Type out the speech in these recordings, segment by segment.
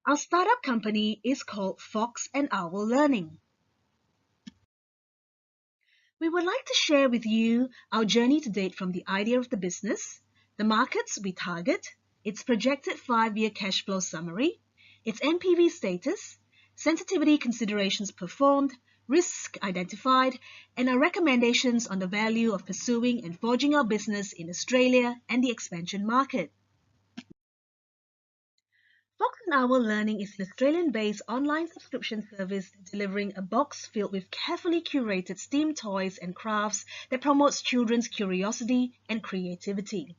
Our startup company is called Fox and Owl Learning. We would like to share with you our journey to date from the idea of the business, the markets we target, its projected 5-year cash flow summary, its NPV status, sensitivity considerations performed, risk identified, and our recommendations on the value of pursuing and forging our business in Australia and the expansion market. Fox and Owl Learning is an Australian-based online subscription service delivering a box filled with carefully curated STEAM toys and crafts that promotes children's curiosity and creativity.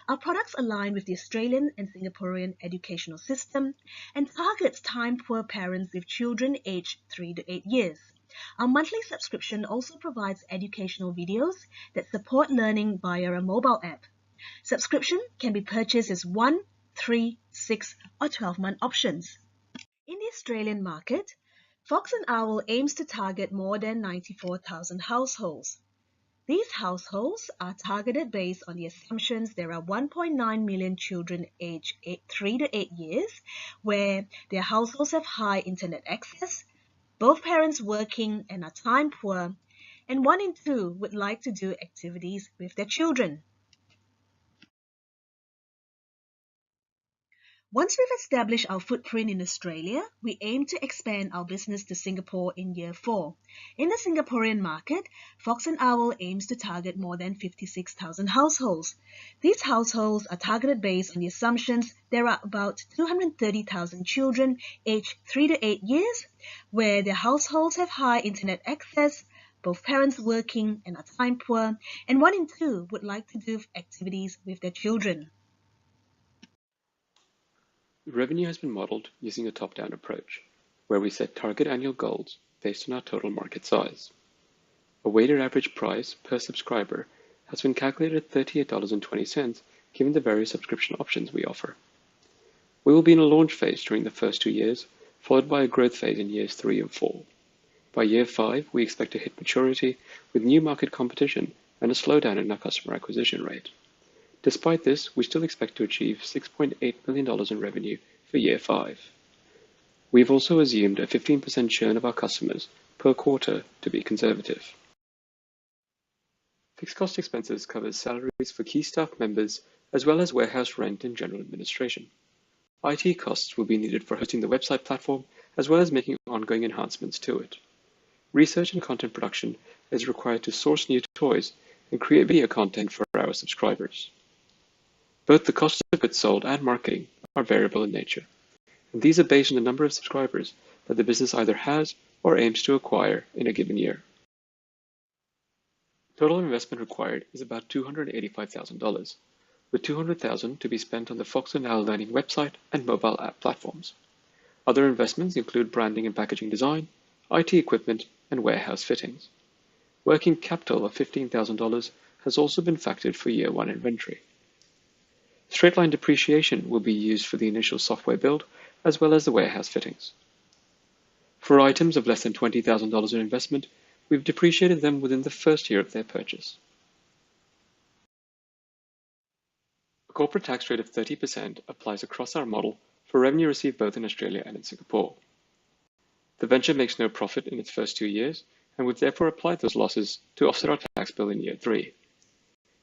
Our products align with the Australian and Singaporean educational system and targets time-poor parents with children aged 3 to 8 years. Our monthly subscription also provides educational videos that support learning via a mobile app. Subscription can be purchased as 1, 3, 6, or 12-month options. In the Australian market, Fox and Owl aims to target more than 94,000 households. These households are targeted based on the assumptions there are 1.9 million children aged 3 to 8 years, where their households have high internet access, both parents working and are time poor, and 1 in 2 would like to do activities with their children. Once we've established our footprint in Australia, we aim to expand our business to Singapore in year 4. In the Singaporean market, Fox and Owl aims to target more than 56,000 households. These households are targeted based on the assumptions there are about 230,000 children aged 3 to 8 years, where their households have high internet access, both parents working and are time poor, and 1 in 2 would like to do activities with their children. Revenue has been modeled using a top-down approach, where we set target annual goals based on our total market size. A weighted average price per subscriber has been calculated at $38.20 given the various subscription options we offer. We will be in a launch phase during the first 2 years, followed by a growth phase in years 3 and 4. By year 5, we expect to hit maturity with new market competition and a slowdown in our customer acquisition rate. Despite this, we still expect to achieve $6.8 million in revenue for year 5. We've also assumed a 15% churn of our customers per quarter to be conservative. Fixed cost expenses covers salaries for key staff members as well as warehouse rent and general administration. IT costs will be needed for hosting the website platform as well as making ongoing enhancements to it. Research and content production is required to source new toys and create video content for our subscribers. Both the cost of goods sold and marketing are variable in nature, and these are based on the number of subscribers that the business either has or aims to acquire in a given year. Total investment required is about $285,000, with $200,000 to be spent on the Fox and Owl Learning website and mobile app platforms. Other investments include branding and packaging design, IT equipment, and warehouse fittings. Working capital of $15,000 has also been factored for year 1 inventory. Straight-line depreciation will be used for the initial software build, as well as the warehouse fittings. For items of less than $20,000 in investment, we've depreciated them within the first year of their purchase. A corporate tax rate of 30% applies across our model for revenue received both in Australia and in Singapore. The venture makes no profit in its first 2 years, and we've therefore applied those losses to offset our tax bill in year 3.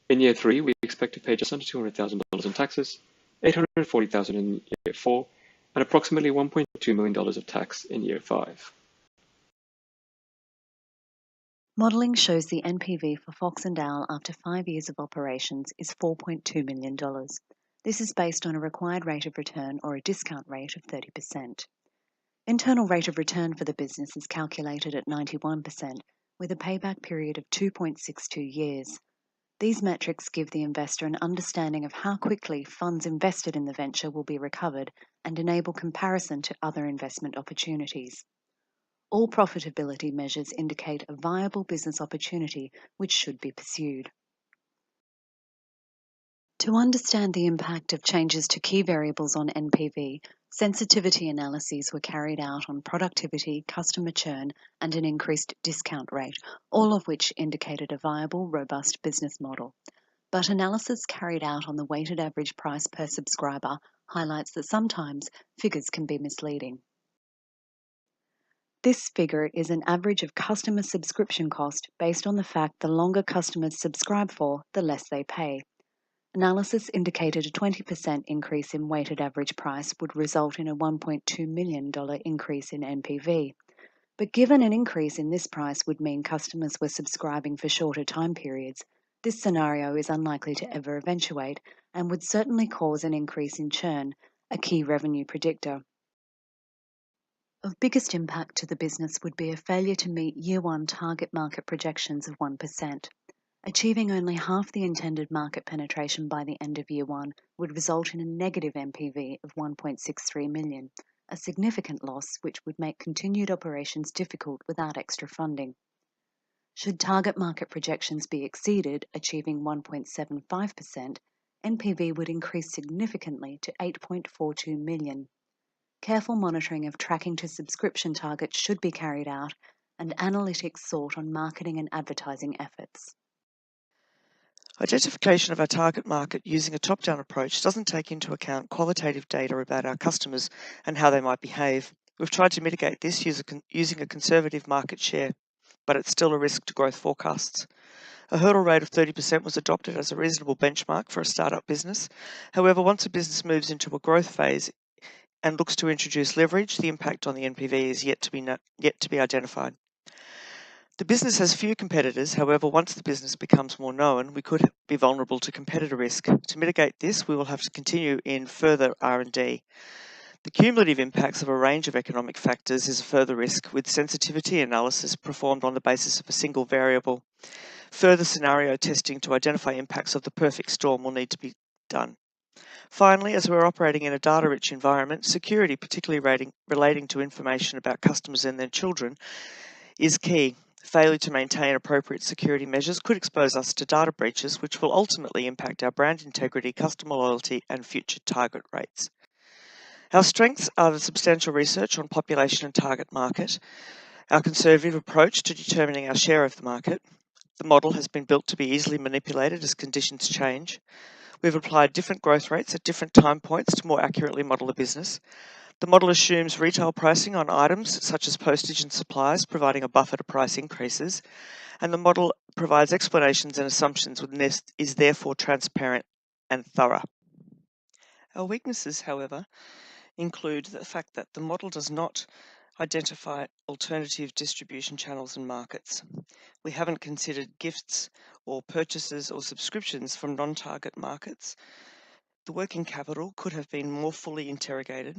In year 3, we expect to pay just under $200,000 in taxes, $840,000 in year 4, and approximately $1.2 million of tax in year 5. Modelling shows the NPV for Fox and Owl after 5 years of operations is $4.2 million. This is based on a required rate of return or a discount rate of 30%. Internal rate of return for the business is calculated at 91%, with a payback period of 2.62 years. These metrics give the investor an understanding of how quickly funds invested in the venture will be recovered and enable comparison to other investment opportunities. All profitability measures indicate a viable business opportunity which should be pursued. To understand the impact of changes to key variables on NPV, sensitivity analyses were carried out on productivity, customer churn, and an increased discount rate, all of which indicated a viable, robust business model. But analysis carried out on the weighted average price per subscriber highlights that sometimes figures can be misleading. This figure is an average of customer subscription cost based on the fact the longer customers subscribe for, the less they pay. Analysis indicated a 20% increase in weighted average price would result in a $1.2 million increase in NPV. But given an increase in this price would mean customers were subscribing for shorter time periods, this scenario is unlikely to ever eventuate and would certainly cause an increase in churn, a key revenue predictor. Of biggest impact to the business would be a failure to meet year one target market projections of 1%. Achieving only half the intended market penetration by the end of year one would result in a negative NPV of $1.63 million, a significant loss which would make continued operations difficult without extra funding. Should target market projections be exceeded, achieving 1.75%, NPV would increase significantly to $8.42 million. Careful monitoring of tracking to subscription targets should be carried out, and analytics sought on marketing and advertising efforts. Identification of our target market using a top-down approach doesn't take into account qualitative data about our customers and how they might behave. We've tried to mitigate this using a conservative market share, but it's still a risk to growth forecasts. A hurdle rate of 30% was adopted as a reasonable benchmark for a startup business. However, once a business moves into a growth phase and looks to introduce leverage, the impact on the NPV is yet to be identified. The business has few competitors. However, once the business becomes more known, we could be vulnerable to competitor risk. To mitigate this, we will have to continue in further R&D. The cumulative impacts of a range of economic factors is a further risk, with sensitivity analysis performed on the basis of a single variable. Further scenario testing to identify impacts of the perfect storm will need to be done. Finally, as we're operating in a data-rich environment, security, particularly relating to information about customers and their children, is key. Failure to maintain appropriate security measures could expose us to data breaches, which will ultimately impact our brand integrity, customer loyalty, and future target rates. Our strengths are the substantial research on population and target market, our conservative approach to determining our share of the market. The model has been built to be easily manipulated as conditions change. We've applied different growth rates at different time points to more accurately model the business. The model assumes retail pricing on items such as postage and supplies, providing a buffer to price increases, and the model provides explanations and assumptions and is therefore transparent and thorough. Our weaknesses, however, include the fact that the model does not identify alternative distribution channels and markets. We haven't considered gifts or purchases or subscriptions from non-target markets. The working capital could have been more fully interrogated.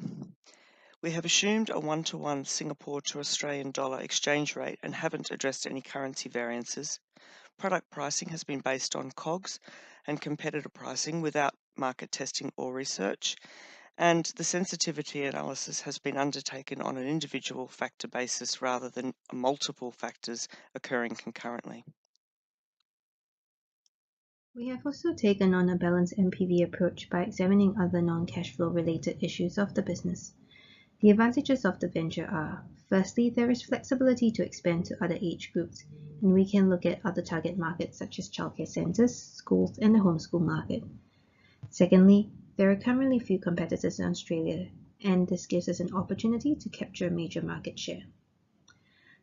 We have assumed a 1-to-1 Singapore to Australian dollar exchange rate and haven't addressed any currency variances. Product pricing has been based on COGS and competitor pricing without market testing or research, and the sensitivity analysis has been undertaken on an individual factor basis rather than multiple factors occurring concurrently. We have also taken on a balanced NPV approach by examining other non-cash flow related issues of the business. The advantages of the venture are, firstly, there is flexibility to expand to other age groups, and we can look at other target markets such as childcare centres, schools, and the homeschool market. Secondly, there are currently few competitors in Australia, and this gives us an opportunity to capture a major market share.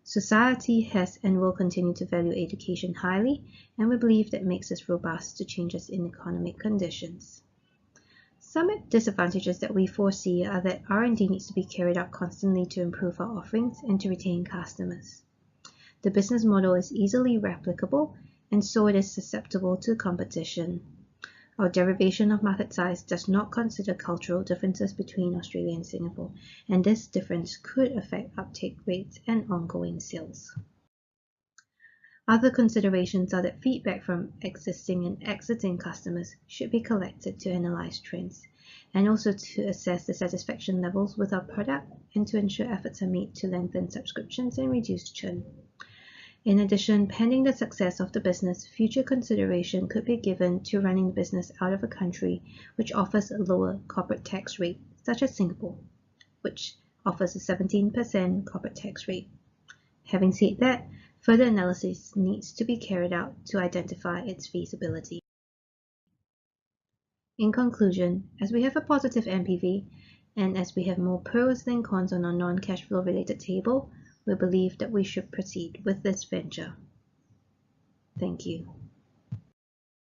Society has and will continue to value education highly, and we believe that makes us robust to changes in economic conditions. Some disadvantages that we foresee are that R&D needs to be carried out constantly to improve our offerings and to retain customers. The business model is easily replicable, and so it is susceptible to competition. Our derivation of market size does not consider cultural differences between Australia and Singapore, and this difference could affect uptake rates and ongoing sales. Other considerations are that feedback from existing and exiting customers should be collected to analyze trends, and also to assess the satisfaction levels with our product and to ensure efforts are made to lengthen subscriptions and reduce churn. In addition, pending the success of the business, future consideration could be given to running the business out of a country which offers a lower corporate tax rate, such as Singapore, which offers a 17% corporate tax rate. Having said that, further analysis needs to be carried out to identify its feasibility. In conclusion, as we have a positive NPV, and as we have more pros than cons on our non-cash flow related table, we believe that we should proceed with this venture. Thank you.